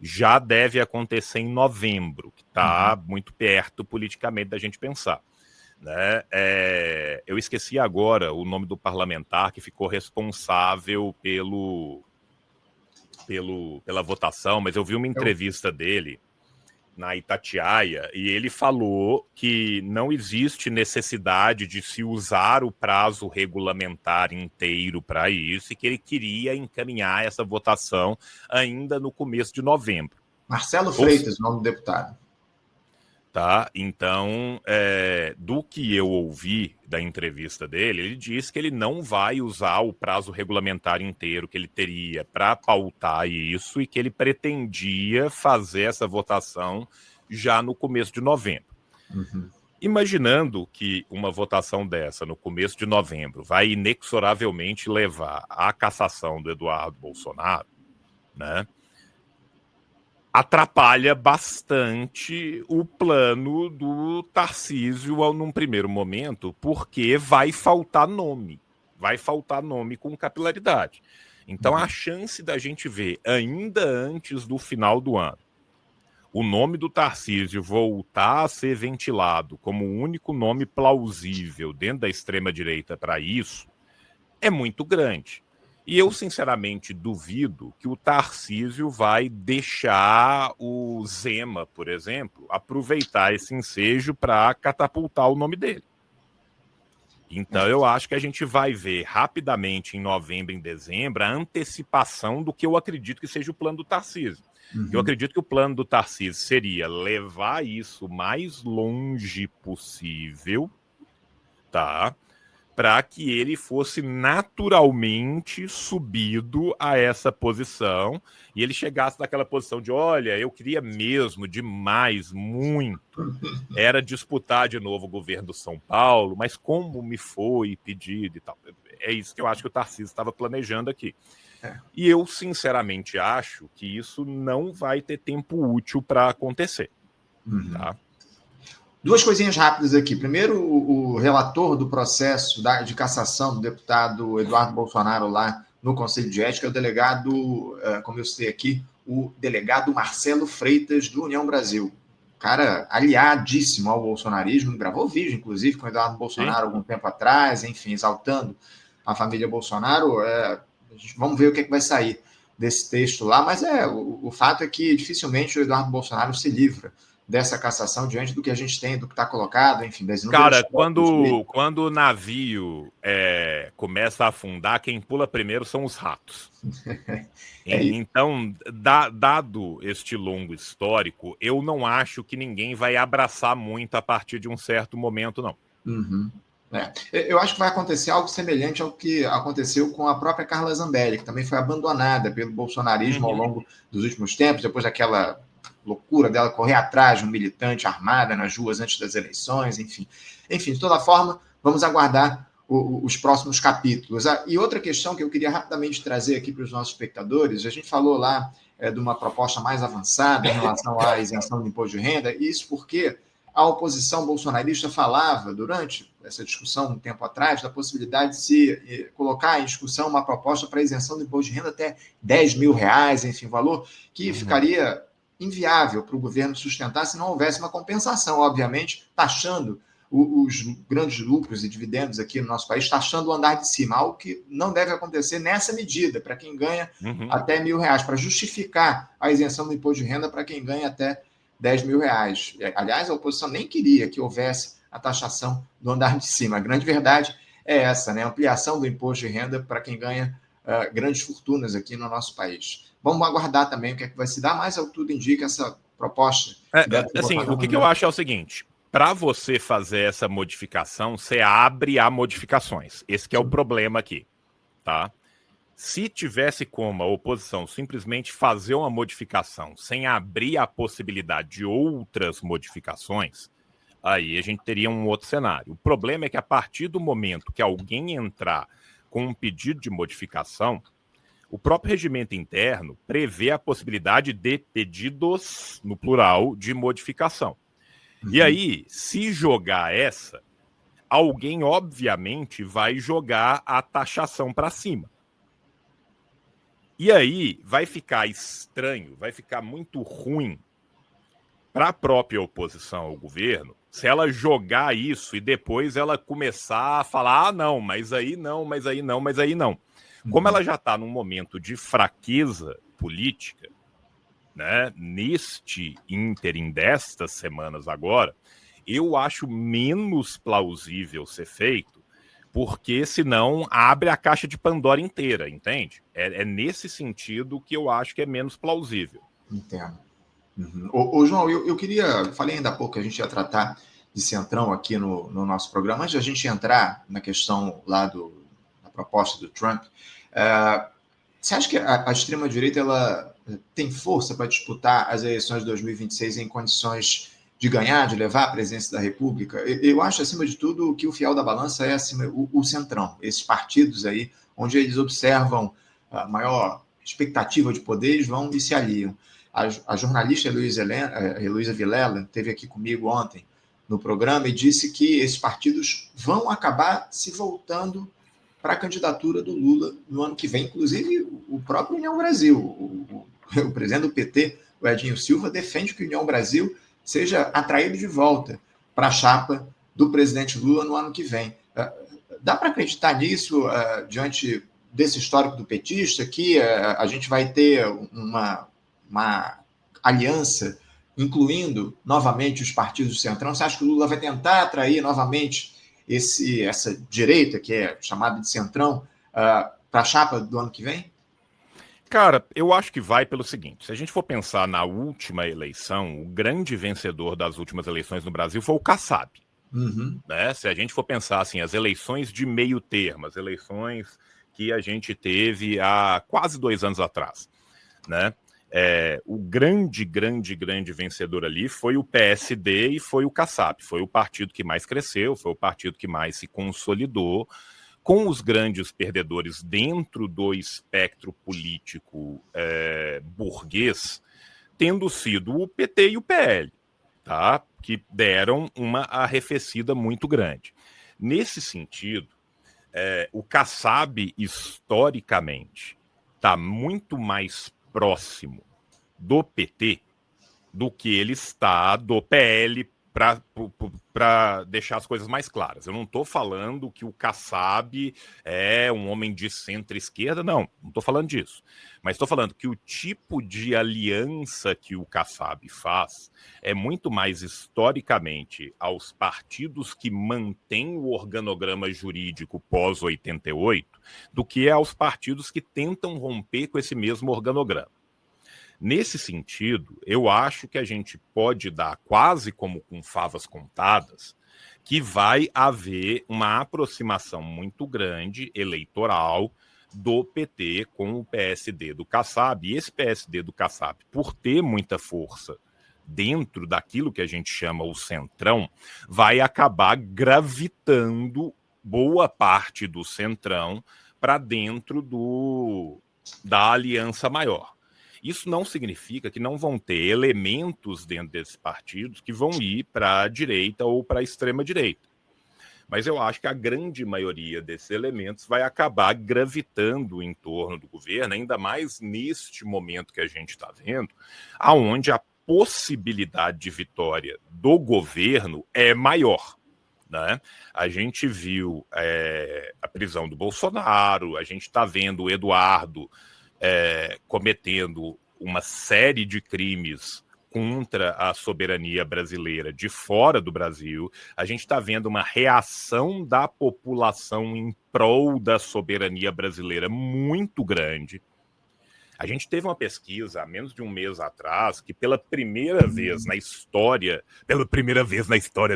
já deve acontecer em novembro, que está muito perto politicamente da gente pensar. Né? Eu esqueci agora o nome do parlamentar que ficou responsável pela votação, mas eu vi uma entrevista dele na Itatiaia, e ele falou que não existe necessidade de se usar o prazo regulamentar inteiro para isso, e que ele queria encaminhar essa votação ainda no começo de novembro. Marcelo Freitas, o nome do deputado. Tá? Então, do que eu ouvi da entrevista dele, ele disse que ele não vai usar o prazo regulamentar inteiro que ele teria para pautar isso, e que ele pretendia fazer essa votação já no começo de novembro. Imaginando que uma votação dessa no começo de novembro vai inexoravelmente levar à cassação do Eduardo Bolsonaro, né? Atrapalha bastante o plano do Tarcísio num primeiro momento, porque vai faltar nome com capilaridade. Então, a chance da gente ver, ainda antes do final do ano, o nome do Tarcísio voltar a ser ventilado como o único nome plausível dentro da extrema-direita para isso é muito grande. E eu, sinceramente, duvido que o Tarcísio vai deixar o Zema, por exemplo, aproveitar esse ensejo para catapultar o nome dele. Então, eu acho que a gente vai ver rapidamente, em novembro, em dezembro, a antecipação do que eu acredito que seja o plano do Tarcísio. Eu acredito que o plano do Tarcísio seria levar isso mais longe possível, tá? Para que ele fosse naturalmente subido a essa posição, e ele chegasse naquela posição de, olha, eu queria mesmo demais, muito, era disputar de novo o governo do São Paulo, mas como me foi pedido e tal. É isso que eu acho que o Tarcísio estava planejando aqui. E eu, sinceramente, acho que isso não vai ter tempo útil para acontecer. Tá? Duas coisinhas rápidas aqui. Primeiro, o relator do processo de cassação do deputado Eduardo Bolsonaro lá no Conselho de Ética é o delegado, como eu citei aqui, o delegado Marcelo Freitas, do União Brasil. Cara aliadíssimo ao bolsonarismo, gravou vídeo, inclusive, com o Eduardo Bolsonaro algum tempo atrás, enfim, exaltando a família Bolsonaro. Vamos ver o que vai sair desse texto lá, mas o fato é que dificilmente o Eduardo Bolsonaro se livra dessa cassação diante do que a gente tem, do que está colocado, enfim, das inúmeras... Cara, quando o navio começa a afundar, quem pula primeiro são os ratos. Então, dado este longo histórico, eu não acho que ninguém vai abraçar muito a partir de um certo momento, não. Eu acho que vai acontecer algo semelhante ao que aconteceu com a própria Carla Zambelli, que também foi abandonada pelo bolsonarismo ao longo dos últimos tempos, depois daquela loucura dela correr atrás de um militante armada nas ruas antes das eleições, enfim. De toda forma, vamos aguardar os próximos capítulos. E outra questão que eu queria rapidamente trazer aqui para os nossos espectadores, a gente falou lá de uma proposta mais avançada em relação à isenção do imposto de renda, isso porque a oposição bolsonarista falava, durante essa discussão um tempo atrás, da possibilidade de se colocar em discussão uma proposta para isenção do imposto de renda até R$10 mil, enfim, valor que ficaria inviável para o governo sustentar se não houvesse uma compensação, obviamente, taxando os grandes lucros e dividendos aqui no nosso país, taxando o andar de cima, algo que não deve acontecer nessa medida, para quem ganha até R$1.000, para justificar a isenção do imposto de renda para quem ganha até R$10 mil. Aliás, a oposição nem queria que houvesse a taxação do andar de cima. A grande verdade é é essa, né? Ampliação do imposto de renda para quem ganha grandes fortunas aqui no nosso país. Vamos aguardar também o que é que vai se dar, mas ao tudo indica essa proposta. Assim, o que eu acho é o seguinte: para você fazer essa modificação, você abre a modificações. Esse que é o problema aqui, tá? Se tivesse como a oposição simplesmente fazer uma modificação sem abrir a possibilidade de outras modificações, aí a gente teria um outro cenário. O problema é que a partir do momento que alguém entrar com um pedido de modificação, o próprio regimento interno prevê a possibilidade de pedidos, no plural, de modificação. E aí, se jogar essa, alguém obviamente vai jogar a taxação para cima. E aí vai ficar estranho, vai ficar muito ruim para a própria oposição ao governo se ela jogar isso e depois ela começar a falar, ah, não, mas aí não, mas aí não, mas aí não. Como ela já está num momento de fraqueza política, né, neste ínterim destas semanas agora, eu acho menos plausível ser feito, porque senão abre a caixa de Pandora inteira, entende? É nesse sentido que eu acho que é menos plausível. Entendo. Ô, João, eu queria, falei ainda há pouco que a gente ia tratar de Centrão aqui no nosso programa, antes de a gente entrar na questão lá da proposta do Trump, você acha que a extrema-direita ela tem força para disputar as eleições de 2026 em condições de ganhar, de levar a presidência da República? Eu acho, acima de tudo, que o fiel da balança é o Centrão, esses partidos aí, onde eles observam a maior expectativa de poder, eles vão e se aliam. A jornalista Heloísa Vilela esteve aqui comigo ontem no programa e disse que esses partidos vão acabar se voltando para a candidatura do Lula no ano que vem, inclusive o próprio União Brasil. O presidente do PT, o Edinho Silva, defende que o União Brasil seja atraído de volta para a chapa do presidente Lula no ano que vem. Dá para acreditar nisso diante desse histórico do petista, que a gente vai ter uma aliança, incluindo novamente os partidos do Centrão? Você acha que o Lula vai tentar atrair novamente essa direita, que é chamada de Centrão, para a chapa do ano que vem? Cara, eu acho que vai pelo seguinte: se a gente for pensar na última eleição, o grande vencedor das últimas eleições no Brasil foi o Kassab. Né? Se a gente for pensar assim, as eleições de meio termo, as eleições que a gente teve há quase 2 anos atrás, né? O grande vencedor ali foi o PSD e foi o Kassab. Foi o partido que mais cresceu, foi o partido que mais se consolidou, com os grandes perdedores dentro do espectro político burguês, tendo sido o PT e o PL, tá? Que deram uma arrefecida muito grande. Nesse sentido, o Kassab, historicamente, está muito mais próximo do PT do que ele está do PL, para deixar as coisas mais claras. Eu não estou falando que o Kassab é um homem de centro-esquerda, não estou falando disso. Mas estou falando que o tipo de aliança que o Kassab faz é muito mais historicamente aos partidos que mantêm o organograma jurídico pós-88 do que aos partidos que tentam romper com esse mesmo organograma. Nesse sentido, eu acho que a gente pode dar, quase como com favas contadas, que vai haver uma aproximação muito grande eleitoral do PT com o PSD do Kassab. E esse PSD do Kassab, por ter muita força dentro daquilo que a gente chama o centrão, vai acabar gravitando boa parte do centrão para dentro da aliança maior. Isso não significa que não vão ter elementos dentro desses partidos que vão ir para a direita ou para a extrema-direita. Mas eu acho que a grande maioria desses elementos vai acabar gravitando em torno do governo, ainda mais neste momento que a gente está vendo, aonde a possibilidade de vitória do governo é maior. Né? A gente viu a prisão do Bolsonaro, a gente está vendo o Eduardo cometendo uma série de crimes contra a soberania brasileira de fora do Brasil. A gente está vendo uma reação da população em prol da soberania brasileira muito grande. A gente teve uma pesquisa há menos de um mês atrás que pela primeira vez na história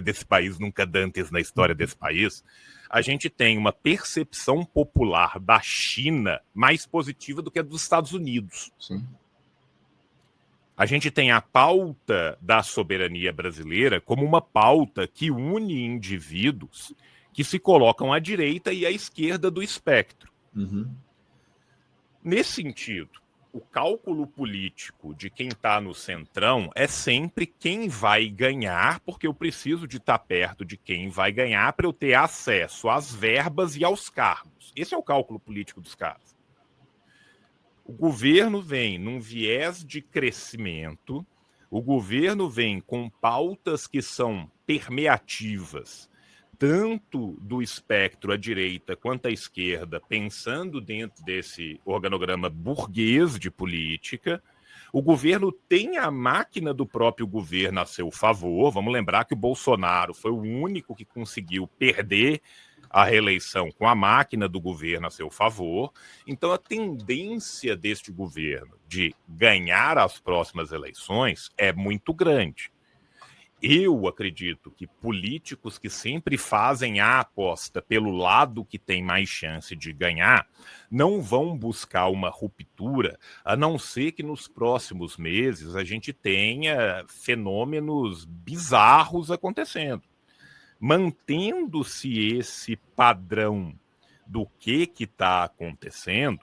desse país, nunca antes na história desse país, a gente tem uma percepção popular da China mais positiva do que a dos Estados Unidos. Sim. A gente tem a pauta da soberania brasileira como uma pauta que une indivíduos que se colocam à direita e à esquerda do espectro. Uhum. Nesse sentido, o cálculo político de quem está no centrão é sempre quem vai ganhar, porque eu preciso de estar perto de quem vai ganhar para eu ter acesso às verbas e aos cargos. Esse é o cálculo político dos caras. O governo vem num viés de crescimento, o governo vem com pautas que são permeativas, tanto do espectro à direita quanto à esquerda, pensando dentro desse organograma burguês de política. O governo tem a máquina do próprio governo a seu favor. Vamos lembrar que o Bolsonaro foi o único que conseguiu perder a reeleição com a máquina do governo a seu favor. Então, a tendência deste governo de ganhar as próximas eleições é muito grande. Eu acredito que políticos que sempre fazem a aposta pelo lado que tem mais chance de ganhar não vão buscar uma ruptura, a não ser que nos próximos meses a gente tenha fenômenos bizarros acontecendo. Mantendo-se esse padrão do que está acontecendo,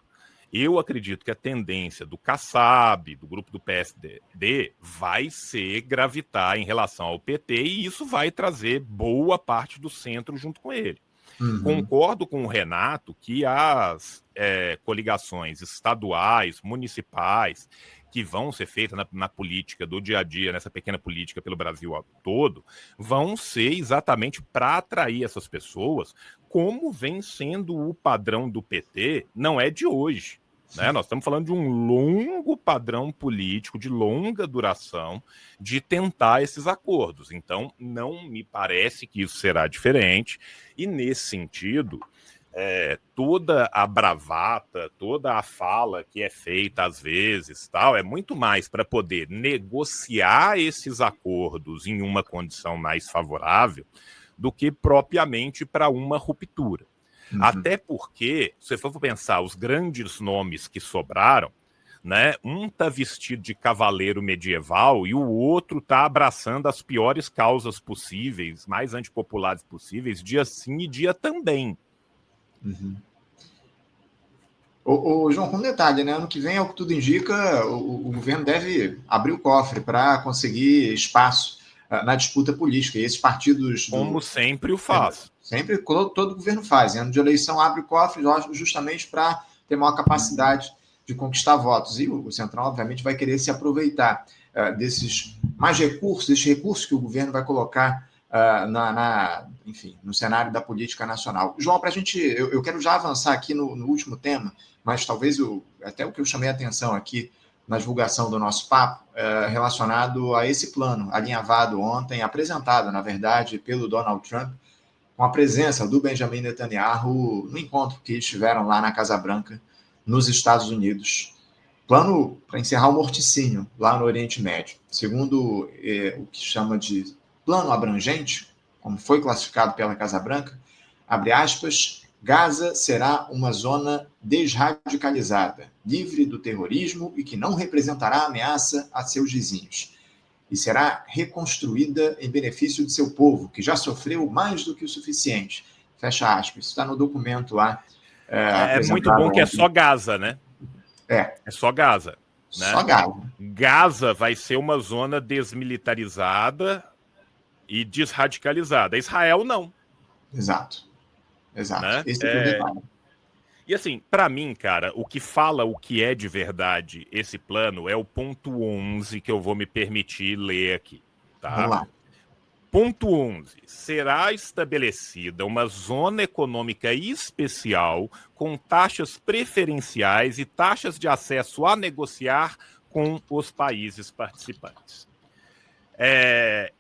eu acredito que a tendência do Kassab, do grupo do PSD, vai ser gravitar em relação ao PT e isso vai trazer boa parte do centro junto com ele. Uhum. Concordo com o Renato que as coligações estaduais, municipais, que vão ser feitas na política do dia a dia, nessa pequena política pelo Brasil todo, vão ser exatamente para atrair essas pessoas, como vem sendo o padrão do PT, não é de hoje. Né? Nós estamos falando de um longo padrão político, de longa duração, de tentar esses acordos. Então, não me parece que isso será diferente. E, nesse sentido, toda a bravata, toda a fala que é feita às vezes, tal, é muito mais para poder negociar esses acordos em uma condição mais favorável do que propriamente para uma ruptura. Uhum. Até porque, se você for pensar os grandes nomes que sobraram, né, um está vestido de cavaleiro medieval e o outro está abraçando as piores causas possíveis, mais antipopulares possíveis, dia sim e dia também. Uhum. João, com um detalhe, né? Ano que vem, ao que tudo indica, o governo deve abrir o cofre para conseguir espaço na disputa política. E esses partidos... Como sempre o faz. Sempre todo governo faz. Em ano de eleição, abre o cofre justamente para ter maior capacidade de conquistar votos. E o Centrão, obviamente, vai querer se aproveitar desses recursos que o governo vai colocar enfim, no cenário da política nacional. João, para a gente... Eu quero já avançar aqui no último tema, mas talvez até o que eu chamei a atenção aqui na divulgação do nosso papo, relacionado a esse plano alinhavado ontem, apresentado, na verdade, pelo Donald Trump, com a presença do Benjamin Netanyahu no encontro que estiveram lá na Casa Branca, nos Estados Unidos. Plano para encerrar o morticínio lá no Oriente Médio. Segundo o que chama de plano abrangente, como foi classificado pela Casa Branca, abre aspas, Gaza será uma zona desradicalizada, livre do terrorismo e que não representará ameaça a seus vizinhos. E será reconstruída em benefício de seu povo, que já sofreu mais do que o suficiente. Fecha aspas. Isso está no documento lá. É muito bom que é só Gaza, né? É só Gaza. Né? Só Gaza. Gaza vai ser uma zona desmilitarizada e desradicalizada. Israel, não. Exato. Né? Esse é o detalhe. E assim, para mim, cara, o que fala o que é de verdade esse plano é o ponto 11 que eu vou me permitir ler aqui. Tá? Vamos lá. Ponto 11. Será estabelecida uma zona econômica especial com taxas preferenciais e taxas de acesso a negociar com os países participantes.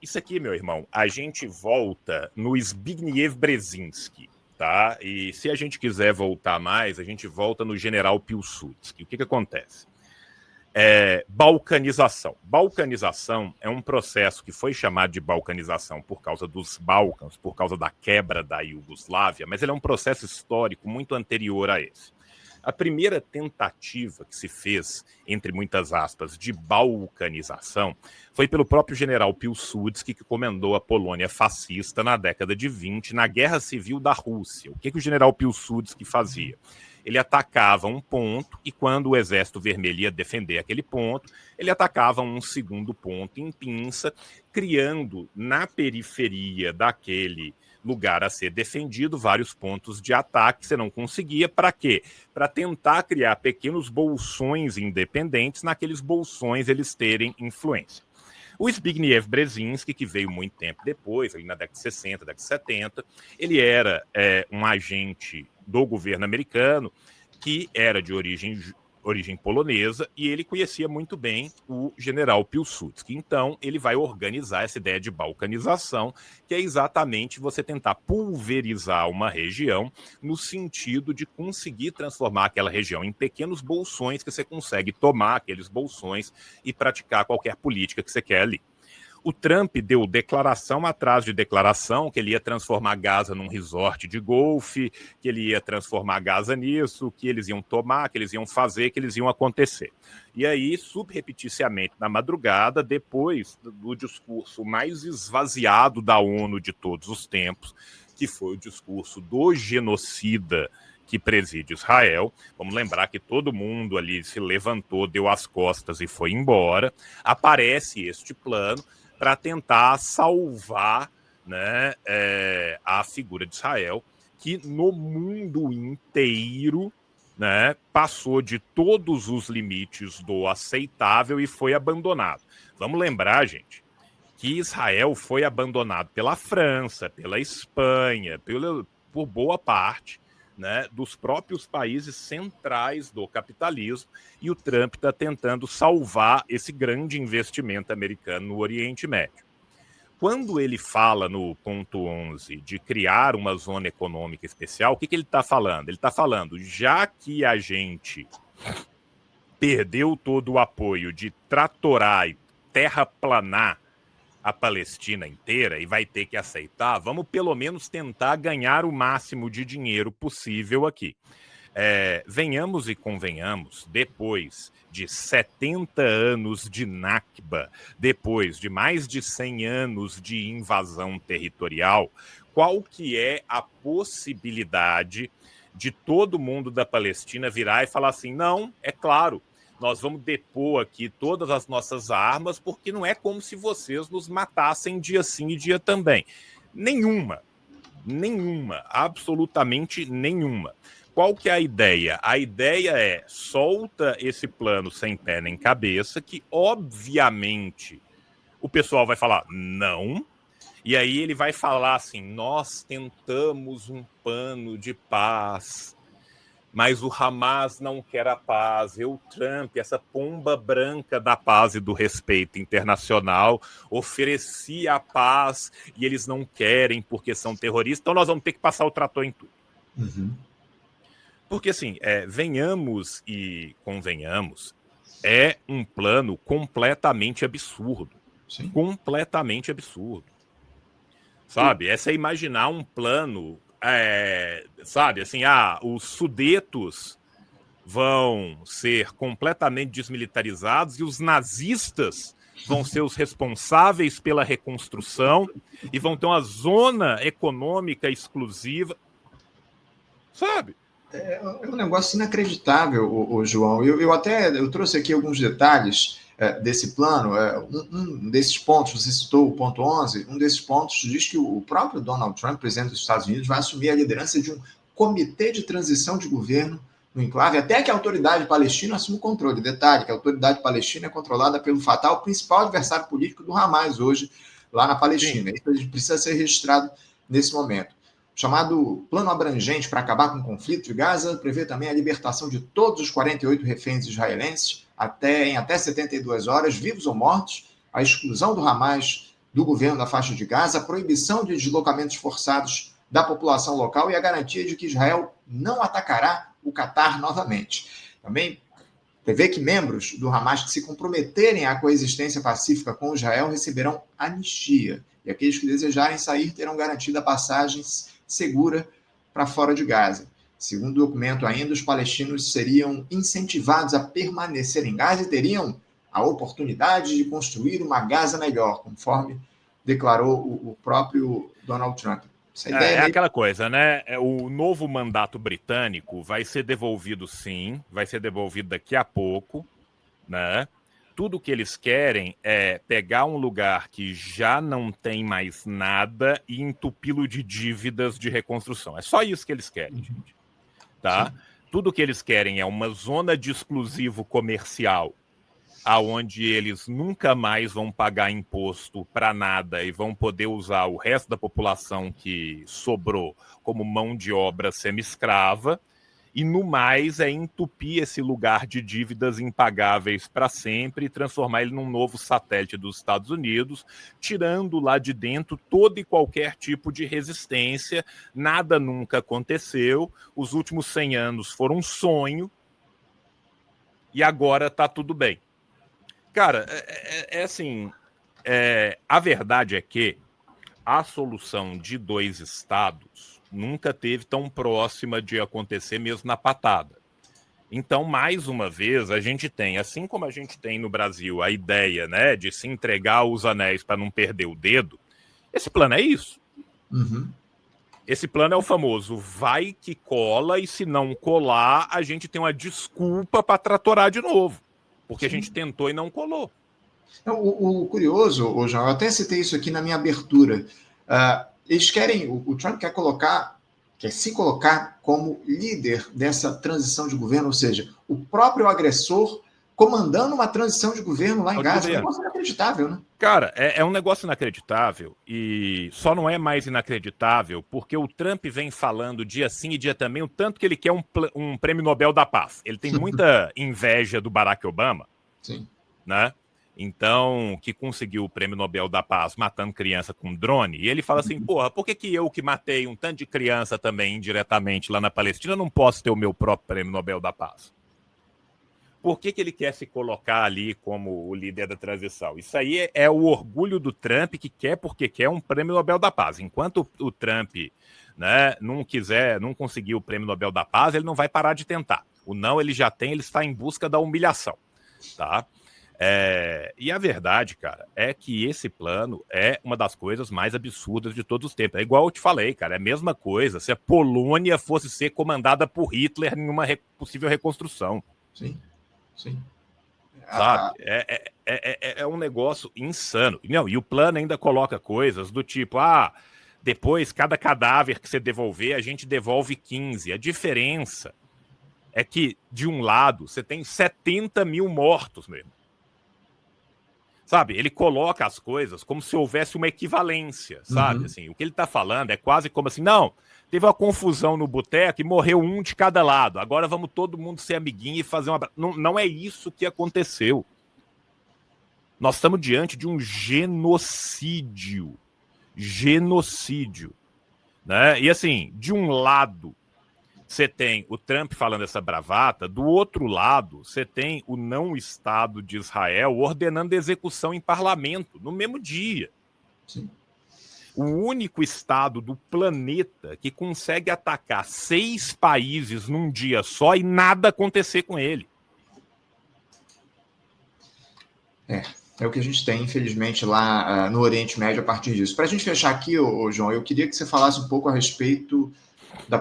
Isso aqui, meu irmão, a gente volta no Zbigniew Brzezinski, tá? E se a gente quiser voltar mais, a gente volta no general Pilsudski. O que acontece? Balcanização. Balcanização é um processo que foi chamado de balcanização por causa dos Balcãs, por causa da quebra da Iugoslávia, mas ele é um processo histórico muito anterior a esse. A primeira tentativa que se fez, entre muitas aspas, de balcanização foi pelo próprio general Pilsudski, que comandou a Polônia fascista na década de 20, na Guerra Civil da Rússia. O que o general Pilsudski fazia? Ele atacava um ponto e quando o Exército Vermelho ia defender aquele ponto, ele atacava um segundo ponto em pinça, criando na periferia daquele lugar a ser defendido vários pontos de ataque. Você não conseguia. Para quê? Para tentar criar pequenos bolsões independentes, naqueles bolsões eles terem influência. O Zbigniew Brzezinski, que veio muito tempo depois, ali na década de 60, década de 70, ele era um agente do governo americano, que era de origem polonesa, e ele conhecia muito bem o general Pilsudski. Então, ele vai organizar essa ideia de balcanização, que é exatamente você tentar pulverizar uma região no sentido de conseguir transformar aquela região em pequenos bolsões que você consegue tomar aqueles bolsões e praticar qualquer política que você quer ali. O Trump deu declaração atrás de declaração que ele ia transformar Gaza num resort de golfe, que ele ia transformar Gaza nisso, que eles iam tomar, que eles iam fazer, que eles iam acontecer. E aí, subrepeticiamente, na madrugada, depois do discurso mais esvaziado da ONU de todos os tempos, que foi o discurso do genocida que preside Israel, vamos lembrar que todo mundo ali se levantou, deu as costas e foi embora, aparece este plano para tentar salvar, né, a figura de Israel, que no mundo inteiro, né, passou de todos os limites do aceitável e foi abandonado. Vamos lembrar, gente, que Israel foi abandonado pela França, pela Espanha, por boa parte, né, dos próprios países centrais do capitalismo, e o Trump está tentando salvar esse grande investimento americano no Oriente Médio. Quando ele fala no ponto 11 de criar uma zona econômica especial, o que ele está falando? Ele está falando, já que a gente perdeu todo o apoio de tratorar e terraplanar a Palestina inteira e vai ter que aceitar, vamos pelo menos tentar ganhar o máximo de dinheiro possível aqui. Venhamos e convenhamos, depois de 70 anos de Nakba, depois de mais de 100 anos de invasão territorial, qual que é a possibilidade de todo mundo da Palestina virar e falar assim, não, é claro, nós vamos depor aqui todas as nossas armas, porque não é como se vocês nos matassem dia sim e dia também. Nenhuma, absolutamente nenhuma. Qual que é a ideia? A ideia é, solta esse plano sem pé nem cabeça, que obviamente o pessoal vai falar não, e aí ele vai falar assim, nós tentamos um plano de paz, mas o Hamas não quer a paz. O Trump, essa pomba branca da paz e do respeito internacional, oferecia a paz e eles não querem porque são terroristas, então nós vamos ter que passar o trator em tudo. Uhum. Porque, assim, venhamos e convenhamos, é um plano completamente absurdo. Sim. Completamente absurdo. Sabe? É você imaginar um plano... sabe, assim, os Sudetos vão ser completamente desmilitarizados e os nazistas vão ser os responsáveis pela reconstrução e vão ter uma zona econômica exclusiva, sabe? É um negócio inacreditável, o João. Eu trouxe aqui alguns detalhes desse plano. Um desses pontos, você citou o ponto 11, um desses pontos diz que o próprio Donald Trump, presidente dos Estados Unidos, vai assumir a liderança de um comitê de transição de governo no enclave, até que a autoridade palestina assuma o controle. Detalhe, que a autoridade palestina é controlada pelo Fatah, o principal adversário político do Hamas hoje, lá na Palestina. Sim. Isso precisa ser registrado nesse momento. Chamado Plano Abrangente para acabar com o conflito de Gaza, prevê também a libertação de todos os 48 reféns israelenses em até 72 horas, vivos ou mortos, a exclusão do Hamas do governo da faixa de Gaza, a proibição de deslocamentos forçados da população local e a garantia de que Israel não atacará o Catar novamente. Também prevê que membros do Hamas que se comprometerem à coexistência pacífica com Israel receberão anistia, e aqueles que desejarem sair terão garantida passagem segura para fora de Gaza. Segundo o documento ainda, os palestinos seriam incentivados a permanecer em Gaza e teriam a oportunidade de construir uma Gaza melhor, conforme declarou o próprio Donald Trump. É aquela coisa, né? O novo mandato britânico vai ser devolvido, sim, vai ser devolvido daqui a pouco, né? Tudo que eles querem é pegar um lugar que já não tem mais nada e entupi-lo de dívidas de reconstrução. É só isso que eles querem, gente. Tá? Sim. Tudo que eles querem é uma zona de exclusivo comercial aonde eles nunca mais vão pagar imposto para nada e vão poder usar o resto da população que sobrou como mão de obra semi-escrava, e no mais é entupir esse lugar de dívidas impagáveis para sempre e transformar ele num novo satélite dos Estados Unidos, tirando lá de dentro todo e qualquer tipo de resistência. Nada nunca aconteceu, os últimos 100 anos foram um sonho e agora está tudo bem. Cara, assim, a verdade é que a solução de 2 estados nunca teve tão próxima de acontecer mesmo na patada. Então, mais uma vez, a gente tem, assim como a gente tem no Brasil a ideia, né, de se entregar os anéis para não perder o dedo, esse plano é isso. Uhum. Esse plano é o famoso vai que cola, e se não colar, a gente tem uma desculpa para tratorar de novo. Porque Sim. A gente tentou e não colou. O curioso, João, eu até citei isso aqui na minha abertura. Eles querem, o Trump quer se colocar como líder dessa transição de governo, ou seja, o próprio agressor comandando uma transição de governo lá em Gaza. É um negócio inacreditável, né? Cara, é um negócio inacreditável, e só não é mais inacreditável porque o Trump vem falando dia sim e dia também o tanto que ele quer um prêmio Nobel da Paz. Ele tem muita inveja do Barack Obama, Sim. Né? Então, que conseguiu o prêmio Nobel da Paz matando criança com drone, e ele fala assim, porra, por que eu que matei um tanto de criança também indiretamente lá na Palestina não posso ter o meu próprio prêmio Nobel da Paz? Por que ele quer se colocar ali como o líder da transição? Isso aí é o orgulho do Trump, que quer porque quer um prêmio Nobel da Paz. Enquanto o Trump, né, não conseguir o prêmio Nobel da Paz, ele não vai parar de tentar. O não ele já tem, ele está em busca da humilhação. Tá? E a verdade, cara, é que esse plano é uma das coisas mais absurdas de todos os tempos. É igual eu te falei, cara, é a mesma coisa se a Polônia fosse ser comandada por Hitler em uma possível reconstrução. Sim. Sim. Sabe? É um negócio insano. Não, e o plano ainda coloca coisas do tipo, depois cada cadáver que você devolver, a gente devolve 15. A diferença é que, de um lado, você tem 70 mil mortos mesmo. Sabe? Ele coloca as coisas como se houvesse uma equivalência, sabe? Uhum. Assim, o que ele tá falando é quase como assim, não, teve uma confusão no boteco e morreu um de cada lado. Agora vamos todo mundo ser amiguinho e fazer uma... Não é isso que aconteceu. Nós estamos diante de um genocídio. Genocídio. Né? E assim, de um lado, você tem o Trump falando essa bravata, do outro lado, você tem o não-Estado de Israel ordenando execução em parlamento no mesmo dia. Sim. O único Estado do planeta que consegue atacar 6 países num dia só e nada acontecer com ele. É o que a gente tem, infelizmente, lá no Oriente Médio a partir disso. Para a gente fechar aqui, João, eu queria que você falasse um pouco a respeito da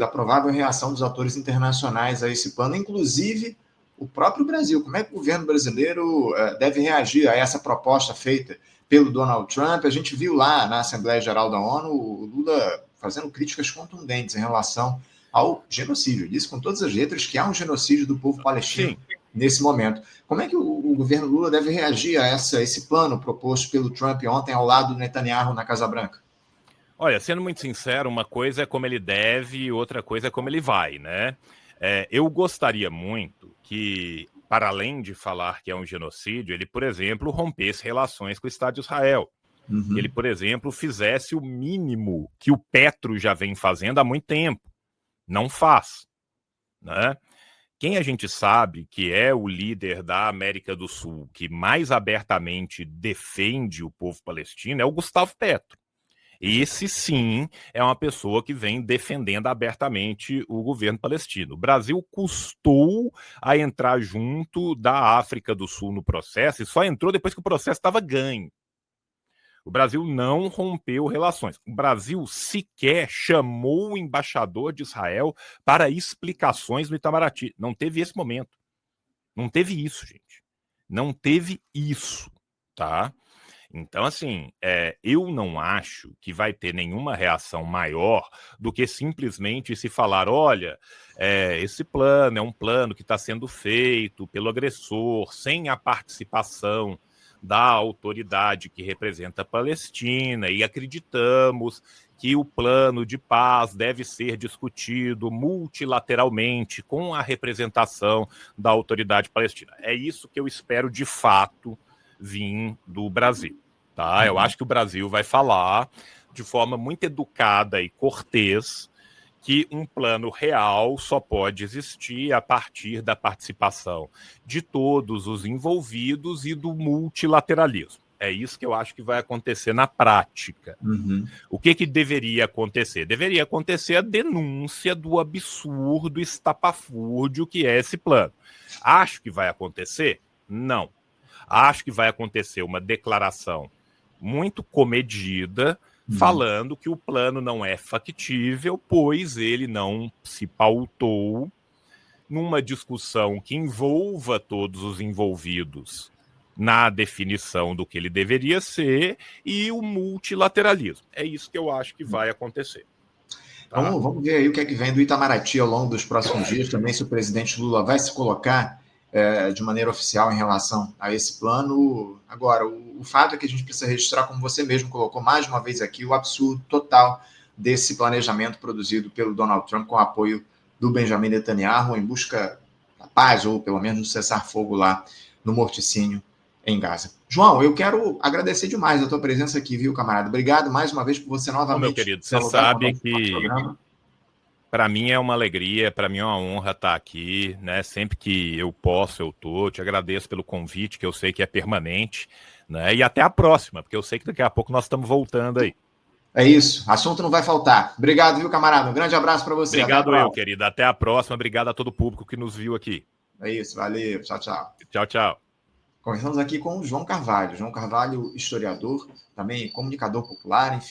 provável reação dos atores internacionais a esse plano, inclusive o próprio Brasil. Como é que o governo brasileiro deve reagir a essa proposta feita pelo Donald Trump? A gente viu lá na Assembleia Geral da ONU o Lula fazendo críticas contundentes em relação ao genocídio. Disse com todas as letras que há um genocídio do povo palestino. Sim. Nesse momento. Como é que o governo Lula deve reagir a esse plano proposto pelo Trump ontem ao lado do Netanyahu na Casa Branca? Olha, sendo muito sincero, uma coisa é como ele deve e outra coisa é como ele vai, né? Eu gostaria muito que para além de falar que é um genocídio, ele, por exemplo, rompesse relações com o Estado de Israel. Que ele, por exemplo, fizesse o mínimo que o Petro já vem fazendo há muito tempo. Não faz, né? Quem a gente sabe que é o líder da América do Sul que mais abertamente defende o povo palestino é o Gustavo Petro. Esse, sim, é uma pessoa que vem defendendo abertamente o governo palestino. O Brasil custou a entrar junto da África do Sul no processo e só entrou depois que o processo estava ganho. O Brasil não rompeu relações. O Brasil sequer chamou o embaixador de Israel para explicações no Itamaraty. Não teve esse momento. Não teve isso, gente. Não teve isso, tá? Então, assim, eu não acho que vai ter nenhuma reação maior do que simplesmente se falar, olha, esse plano é um plano que está sendo feito pelo agressor, sem a participação da autoridade que representa a Palestina, e acreditamos que o plano de paz deve ser discutido multilateralmente com a representação da autoridade palestina. É isso que eu espero de fato vir do Brasil, tá? Eu acho que o Brasil vai falar de forma muito educada e cortês que um plano real só pode existir a partir da participação de todos os envolvidos e do multilateralismo. É isso que eu acho que vai acontecer na prática. O que deveria acontecer? Deveria acontecer a denúncia do absurdo estapafúrdio que é esse plano. Acho que vai acontecer? Não. Acho que vai acontecer uma declaração muito comedida, falando que o plano não é factível, pois ele não se pautou numa discussão que envolva todos os envolvidos na definição do que ele deveria ser e o multilateralismo. É isso que eu acho que vai acontecer. Tá? Vamos ver aí o que é que vem do Itamaraty ao longo dos próximos dias, também se o presidente Lula vai se colocar de maneira oficial em relação a esse plano. Agora, o fato é que a gente precisa registrar, como você mesmo colocou mais uma vez aqui, o absurdo total desse planejamento produzido pelo Donald Trump com o apoio do Benjamin Netanyahu em busca da paz, ou pelo menos do cessar-fogo lá no morticínio em Gaza. João, eu quero agradecer demais a tua presença aqui, viu, camarada? Obrigado mais uma vez por você novamente. Meu querido, você sabe que para mim é uma alegria, para mim é uma honra estar aqui, né? Sempre que eu posso, eu tô. Te agradeço pelo convite, que eu sei que é permanente, né? E até a próxima, porque eu sei que daqui a pouco nós estamos voltando aí. É isso, assunto não vai faltar. Obrigado, viu, camarada? Um grande abraço para você. Obrigado eu, querido. Até a próxima. Obrigado a todo o público que nos viu aqui. É isso, valeu. Tchau, tchau. Tchau, tchau. Conversamos aqui com o João Carvalho. João Carvalho, historiador, também comunicador popular, enfim.